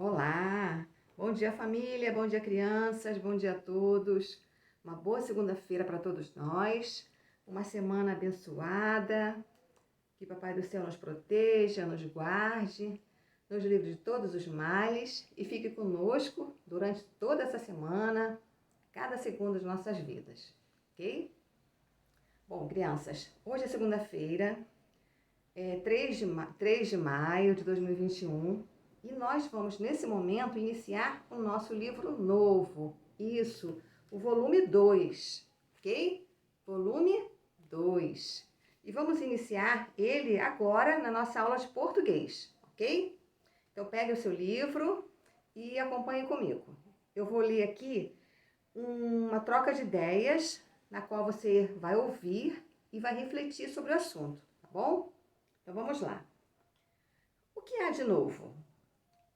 Olá! Bom dia, família, bom dia, crianças, bom dia a todos. Uma boa segunda-feira para todos nós, uma semana abençoada, que Papai do Céu nos proteja, nos guarde, nos livre de todos os males e fique conosco durante toda essa semana, cada segundo de nossas vidas, ok? Bom, crianças, hoje é segunda-feira, 3 de maio de 2021. E nós vamos, nesse momento, iniciar o nosso livro novo. Isso, o volume 2, ok? Volume 2. E vamos iniciar ele agora na nossa aula de português, ok? Então, pegue o seu livro e acompanhe comigo. Eu vou ler aqui uma troca de ideias, na qual você vai ouvir e vai refletir sobre o assunto, tá bom? Então, vamos lá. O que há de novo?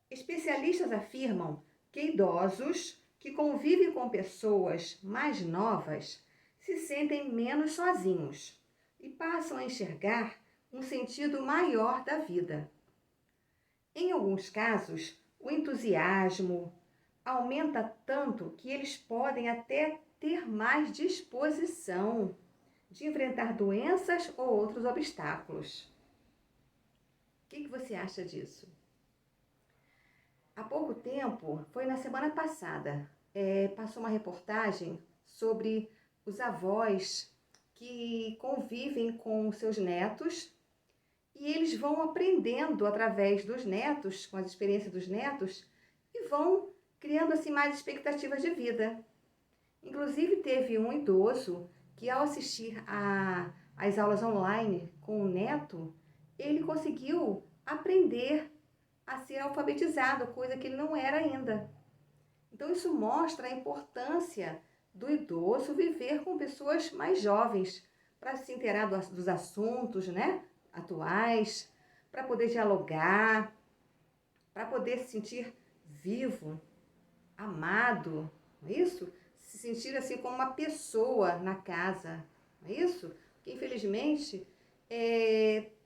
Especialistas afirmam que idosos que convivem com pessoas mais novas se sentem menos sozinhos e passam a enxergar um sentido maior da vida. Em alguns casos, o entusiasmo aumenta tanto que eles podem até ter mais disposição de enfrentar doenças ou outros obstáculos. O que você acha disso? Há pouco tempo, foi na semana passada, passou uma reportagem sobre os avós que convivem com seus netos e eles vão aprendendo através dos netos, com as experiências dos netos, e vão criando assim mais expectativas de vida. Inclusive teve um idoso que ao assistir às aulas online com o neto, ele conseguiu aprender a ser alfabetizado, coisa que ele não era ainda. Então isso mostra a importância do idoso viver com pessoas mais jovens, para se inteirar dos assuntos, né, atuais, para poder dialogar, para poder se sentir vivo, amado, não é isso? Se sentir assim como uma pessoa na casa, não é isso? Porque infelizmente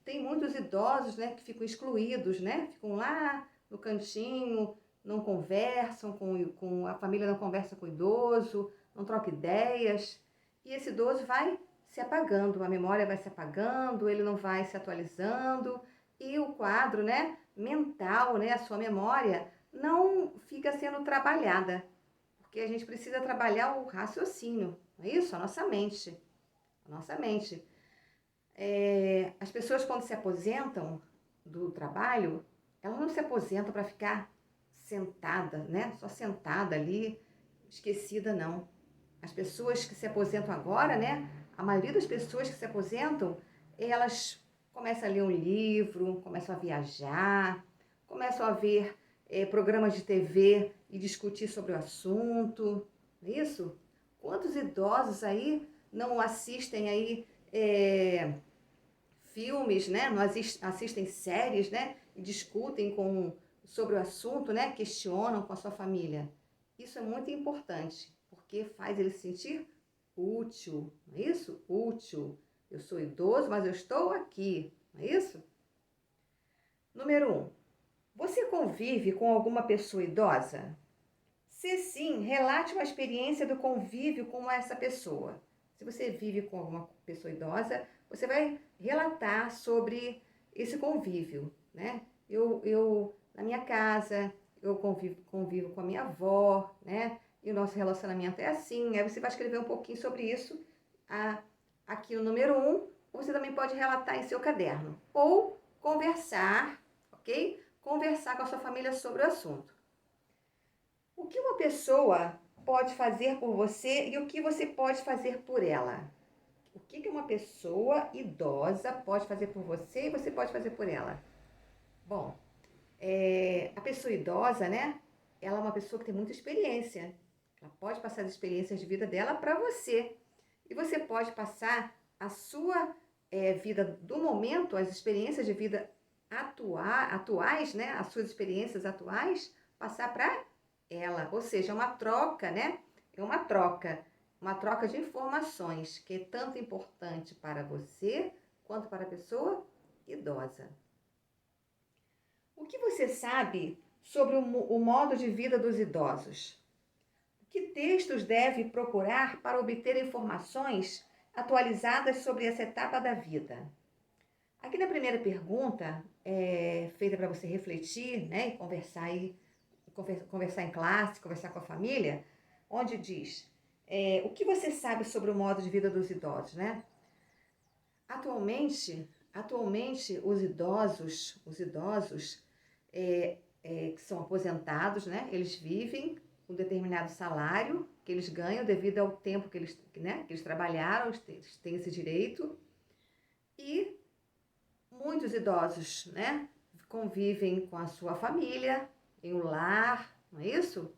tem muitos idosos, né, que ficam excluídos, né? Ficam lá no cantinho, não conversam com a família, não conversa com o idoso, não troca ideias. E esse idoso vai se apagando, a memória vai se apagando, ele não vai se atualizando e o quadro, né, mental, né, a sua memória não fica sendo trabalhada. Porque a gente precisa trabalhar o raciocínio, não é isso? A nossa mente. A nossa mente. As pessoas, quando se aposentam do trabalho, elas não se aposentam para ficar sentada, né? Só sentada ali, esquecida, não. As pessoas que se aposentam agora, né? A maioria das pessoas que se aposentam, elas começam a ler um livro, começam a viajar, começam a ver programas de TV e discutir sobre o assunto, não é isso? Quantos idosos aí não assistem aí filmes, né? Não assistem séries, né? E discutem sobre o assunto, né? Questionam com a sua família. Isso é muito importante, porque faz ele se sentir útil, não é isso? Útil. Eu sou idoso, mas eu estou aqui, não é isso? Número 1. Você convive com alguma pessoa idosa? Se sim, relate uma experiência do convívio com essa pessoa. Se você vive com alguma pessoa idosa, você vai relatar sobre esse convívio, né? Na minha casa, eu convivo com a minha avó, né? E o nosso relacionamento é assim. Aí você vai escrever um pouquinho sobre isso aqui no número 1. Você também pode relatar em seu caderno. Ou conversar, ok? Conversar com a sua família sobre o assunto. O que uma pessoa pode fazer por você e o que você pode fazer por ela? O que uma pessoa idosa pode fazer por você e você pode fazer por ela? Bom, a pessoa idosa, né? Ela é uma pessoa que tem muita experiência. Ela pode passar as experiências de vida dela para você. E você pode passar a sua vida do momento, as experiências de vida atuais, né? As suas experiências atuais, passar para ela. Ou seja, é uma troca, né? É uma troca de informações que é tanto importante para você quanto para a pessoa idosa. O que você sabe sobre o modo de vida dos idosos. Que textos deve procurar para obter informações atualizadas sobre essa etapa da vida? Aqui na primeira pergunta, feita para você refletir, né, e conversar em classe, conversar com a família, onde diz, o que você sabe sobre o modo de vida dos idosos, né? Atualmente os idosos que são aposentados, né, eles vivem um determinado salário que eles ganham devido ao tempo que eles trabalharam, eles têm esse direito, e muitos idosos, né, convivem com a sua família, em um lar, não é isso?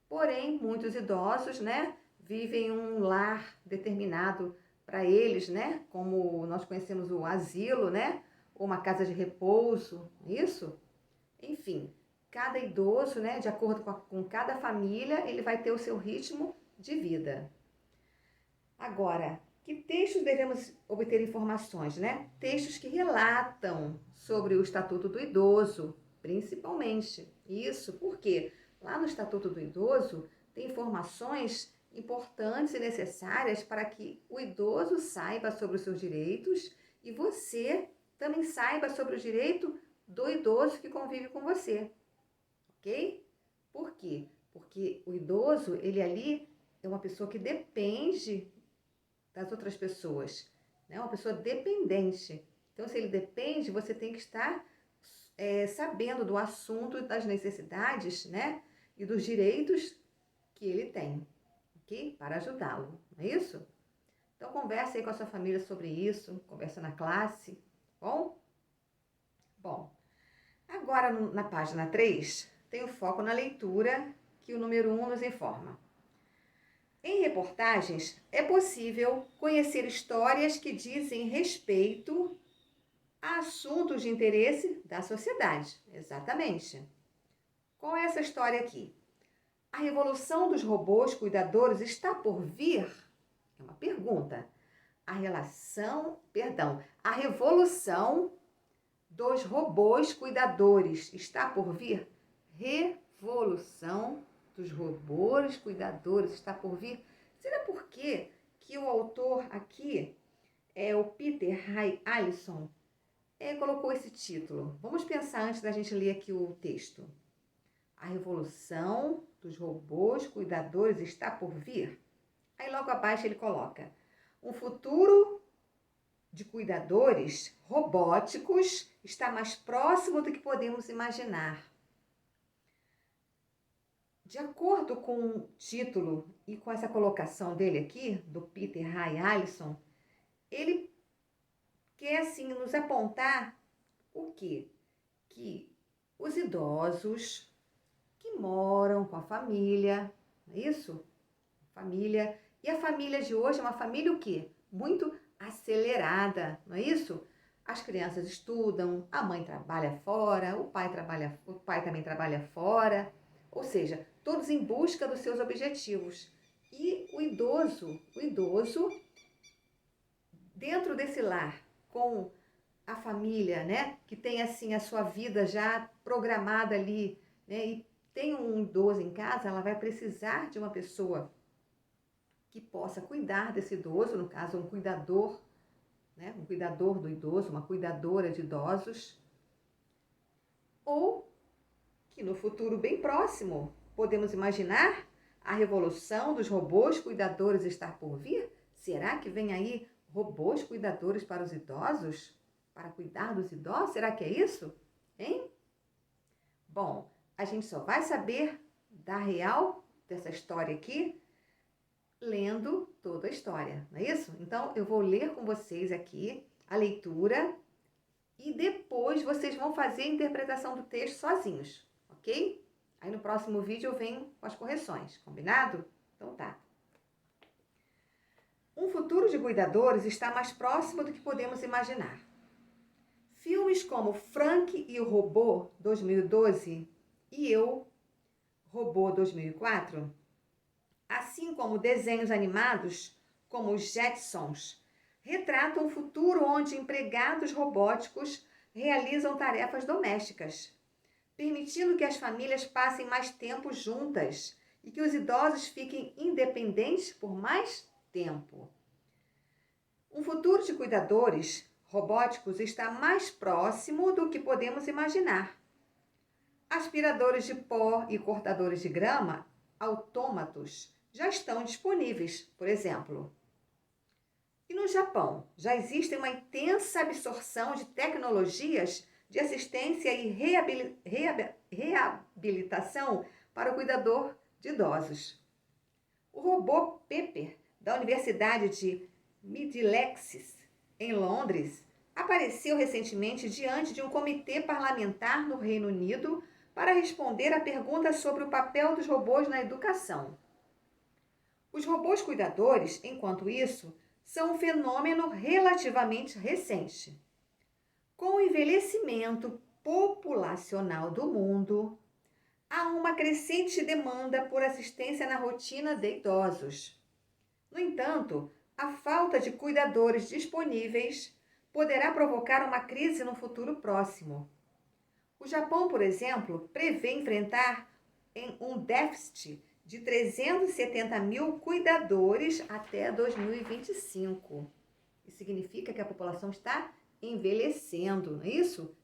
Porém, muitos idosos, né, vivem em um lar determinado para eles, né, como nós conhecemos o asilo, né, ou uma casa de repouso, não é isso? Enfim, cada idoso, né, de acordo com cada família, ele vai ter o seu ritmo de vida. Agora, que textos devemos obter informações, né? Textos que relatam sobre o Estatuto do Idoso, principalmente. Isso, porque lá no Estatuto do Idoso tem informações importantes e necessárias para que o idoso saiba sobre os seus direitos e você também saiba sobre o direito do idoso que convive com você, ok? Por quê? Porque o idoso, ele ali é uma pessoa que depende das outras pessoas, né? Uma pessoa dependente. Então, se ele depende, você tem que estar sabendo do assunto, das necessidades, né? E dos direitos que ele tem, ok? Para ajudá-lo, não é isso? Então, converse aí com a sua família sobre isso, conversa na classe, bom? Bom, agora na página 3, tem o foco na leitura, que o número 1 nos informa. Em reportagens, é possível conhecer histórias que dizem respeito a assuntos de interesse da sociedade. Exatamente. Qual é essa história aqui? A revolução dos robôs cuidadores está por vir? É uma pergunta. A revolução dos robôs cuidadores está por vir? Revolução dos robôs cuidadores está por vir? Será por quê que o autor aqui, o Peter Allison, colocou esse título? Vamos pensar antes da gente ler aqui o texto. A revolução dos robôs cuidadores está por vir? Aí logo abaixo ele coloca: um futuro de cuidadores robóticos está mais próximo do que podemos imaginar. De acordo com o título e com essa colocação dele aqui, do Peter Allison, ele quer assim nos apontar o quê? Que os idosos que moram com a família, não é isso? Família. E a família de hoje é uma família o quê? Muito acelerada, não é isso? As crianças estudam, a mãe trabalha fora, o pai também trabalha fora, ou seja, todos em busca dos seus objetivos. E o idoso, dentro desse lar, com a família, né, que tem assim a sua vida já programada ali, né, e tem um idoso em casa, ela vai precisar de uma pessoa que possa cuidar desse idoso, no caso um cuidador, né, um cuidador do idoso, uma cuidadora de idosos, ou que no futuro bem próximo podemos imaginar a revolução dos robôs cuidadores estar por vir? Será que vem aí robôs cuidadores para os idosos? Para cuidar dos idosos? Será que é isso? Hein? Bom, a gente só vai saber da real dessa história aqui lendo toda a história, não é isso? Então, eu vou ler com vocês aqui a leitura e depois vocês vão fazer a interpretação do texto sozinhos, ok? Aí no próximo vídeo eu venho com as correções, combinado? Então tá. Um futuro de cuidadores está mais próximo do que podemos imaginar. Filmes como Frank e o Robô, 2012, e Eu, Robô, 2004, assim como desenhos animados como os Jetsons, retratam um futuro onde empregados robóticos realizam tarefas domésticas. permitindo que as famílias passem mais tempo juntas e que os idosos fiquem independentes por mais tempo. Um futuro de cuidadores robóticos está mais próximo do que podemos imaginar. Aspiradores de pó e cortadores de grama autômatos já estão disponíveis, por exemplo. E no Japão, já existe uma intensa absorção de tecnologias de assistência e reabilitação para o cuidador de idosos. O robô Pepper, da Universidade de Middlesex, em Londres, apareceu recentemente diante de um comitê parlamentar no Reino Unido para responder a perguntas sobre o papel dos robôs na educação. Os robôs cuidadores, enquanto isso, são um fenômeno relativamente recente. Com o envelhecimento populacional do mundo, há uma crescente demanda por assistência na rotina de idosos. No entanto, a falta de cuidadores disponíveis poderá provocar uma crise no futuro próximo. O Japão, por exemplo, prevê enfrentar um déficit de 370 mil cuidadores até 2025. Isso significa que a população está envelhecendo, não é isso?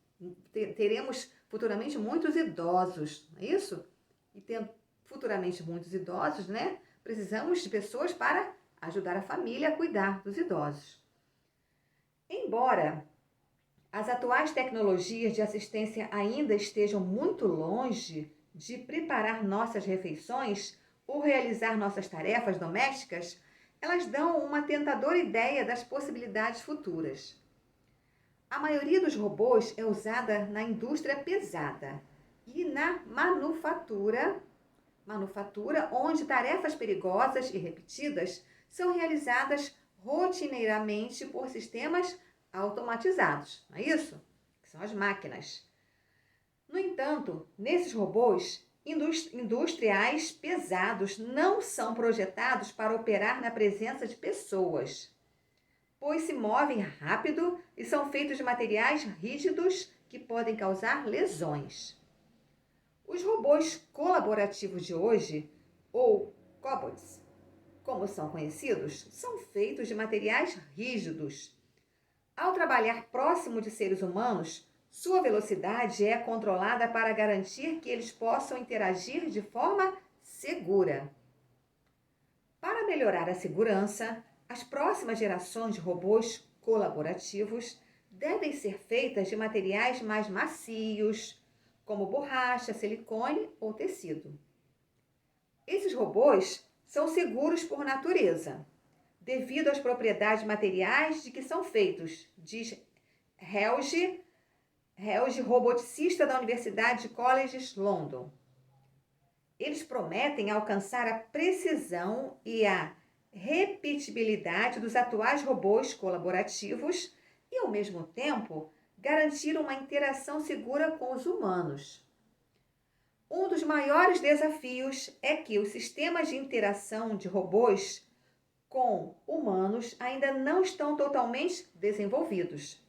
Teremos futuramente muitos idosos, não é isso? E tendo futuramente muitos idosos, né? Precisamos de pessoas para ajudar a família a cuidar dos idosos. Embora as atuais tecnologias de assistência ainda estejam muito longe de preparar nossas refeições ou realizar nossas tarefas domésticas, elas dão uma tentadora ideia das possibilidades futuras. A maioria dos robôs é usada na indústria pesada e na manufatura, onde tarefas perigosas e repetidas são realizadas rotineiramente por sistemas automatizados, não é isso? Que são as máquinas. No entanto, nesses robôs, industriais pesados não são projetados para operar na presença de pessoas, pois se movem rápido e são feitos de materiais rígidos que podem causar lesões. Os robôs colaborativos de hoje, ou cobots, como são conhecidos, são feitos de materiais rígidos. Ao trabalhar próximo de seres humanos, sua velocidade é controlada para garantir que eles possam interagir de forma segura. Para melhorar a segurança, as próximas gerações de robôs colaborativos devem ser feitas de materiais mais macios, como borracha, silicone ou tecido. Esses robôs são seguros por natureza, devido às propriedades materiais de que são feitos, diz Helge, roboticista da Universidade de College London. Eles prometem alcançar a precisão e a repetibilidade dos atuais robôs colaborativos e, ao mesmo tempo, garantir uma interação segura com os humanos. Um dos maiores desafios é que os sistemas de interação de robôs com humanos ainda não estão totalmente desenvolvidos.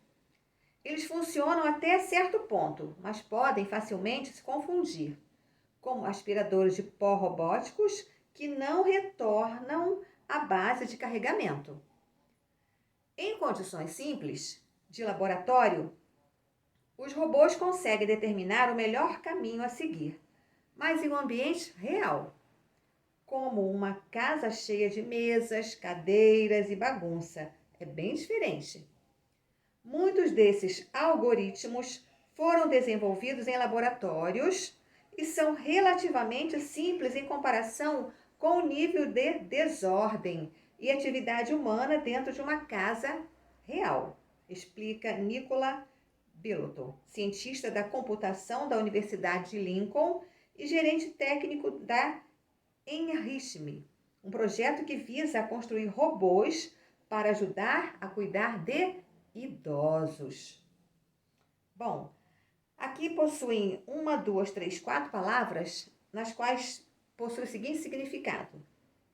Eles funcionam até certo ponto, mas podem facilmente se confundir, como aspiradores de pó robóticos que não retornam à base de carregamento. Em condições simples, de laboratório, os robôs conseguem determinar o melhor caminho a seguir, mas em um ambiente real, como uma casa cheia de mesas, cadeiras e bagunça, é bem diferente. Muitos desses algoritmos foram desenvolvidos em laboratórios e são relativamente simples em comparação com o nível de desordem e atividade humana dentro de uma casa real, explica Nicola Bilotto, cientista da computação da Universidade de Lincoln e gerente técnico da Enrichme, um projeto que visa construir robôs para ajudar a cuidar de idosos. Bom, aqui possuem 1, 2, 3, 4 palavras, nas quais possui o seguinte significado.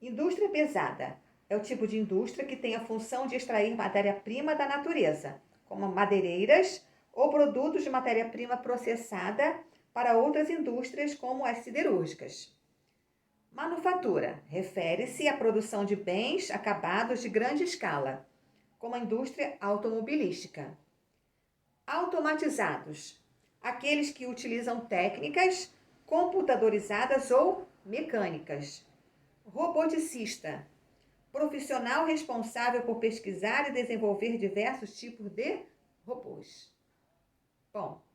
Indústria pesada é o tipo de indústria que tem a função de extrair matéria-prima da natureza, como madeireiras ou produtos de matéria-prima processada para outras indústrias como as siderúrgicas. Manufatura refere-se à produção de bens acabados de grande escala, como a indústria automobilística. Automatizados, aqueles que utilizam técnicas computadorizadas ou mecânicas. Roboticista, profissional responsável por pesquisar e desenvolver diversos tipos de robôs. Bom,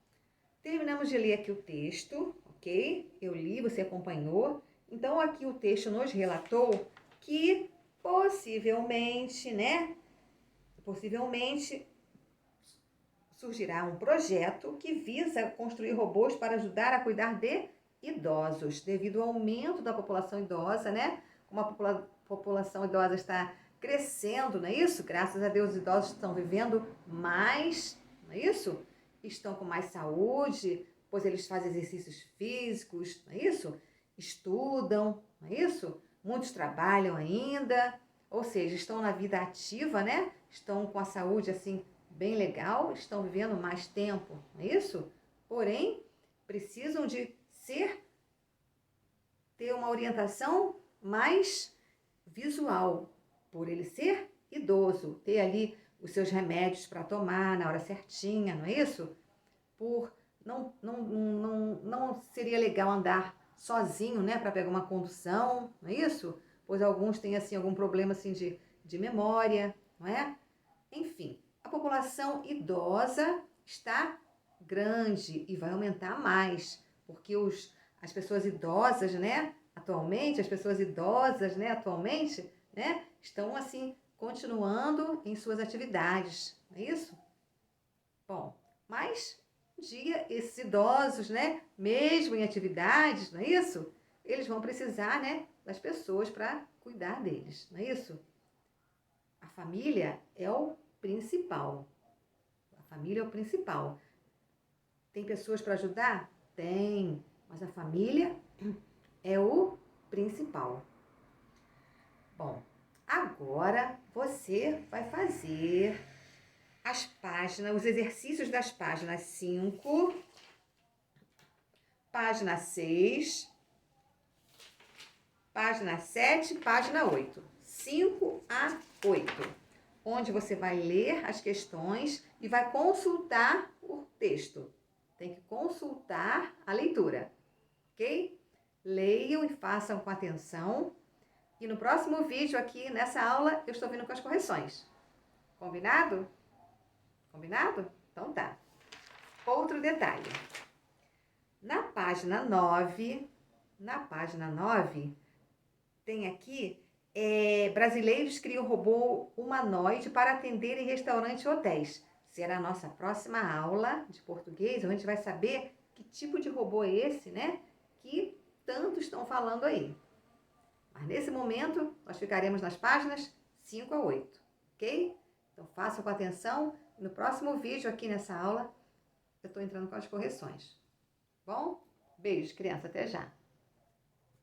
terminamos de ler aqui o texto, ok? Eu li, você acompanhou. Então, aqui o texto nos relatou que possivelmente surgirá um projeto que visa construir robôs para ajudar a cuidar de idosos, devido ao aumento da população idosa, né? Como a população idosa está crescendo, não é isso? Graças a Deus, os idosos estão vivendo mais, não é isso? Estão com mais saúde, pois eles fazem exercícios físicos, não é isso? Estudam, não é isso? Muitos trabalham ainda, ou seja, estão na vida ativa, né? Estão com a saúde assim bem legal, estão vivendo mais tempo, não é isso? Porém, precisam de ter uma orientação mais visual, por ele ser idoso, ter ali os seus remédios para tomar na hora certinha, não é isso? Não seria legal andar sozinho, né, para pegar uma condução, não é isso? Pois alguns têm assim algum problema assim de memória, não é? Enfim, a população idosa está grande e vai aumentar mais, porque as pessoas idosas, né, atualmente, estão assim continuando em suas atividades, não é isso? Bom, mas um dia esses idosos, né, mesmo em atividades, não é isso? Eles vão precisar, né, das pessoas para cuidar deles, não é isso? A família é o principal. A família é o principal. Tem pessoas para ajudar? Tem, mas a família é o principal. Bom, agora você vai fazer as páginas, os exercícios das páginas 5, página 6, página 7, página 8. 5 a 8, onde você vai ler as questões e vai consultar o texto. Tem que consultar a leitura, ok? Leiam e façam com atenção. E no próximo vídeo aqui, nessa aula, eu estou vindo com as correções. Combinado? Combinado? Então tá. Outro detalhe. Na página 9, tem aqui brasileiros criam robô humanoide para atender em restaurantes e hotéis. Será a nossa próxima aula de português, onde a gente vai saber que tipo de robô é esse, né? Que tantos estão falando aí. Mas nesse momento, nós ficaremos nas páginas 5 a 8, ok? Então façam com atenção. No próximo vídeo aqui nessa aula, eu estou entrando com as correções. Bom? Beijo, criança. Até já.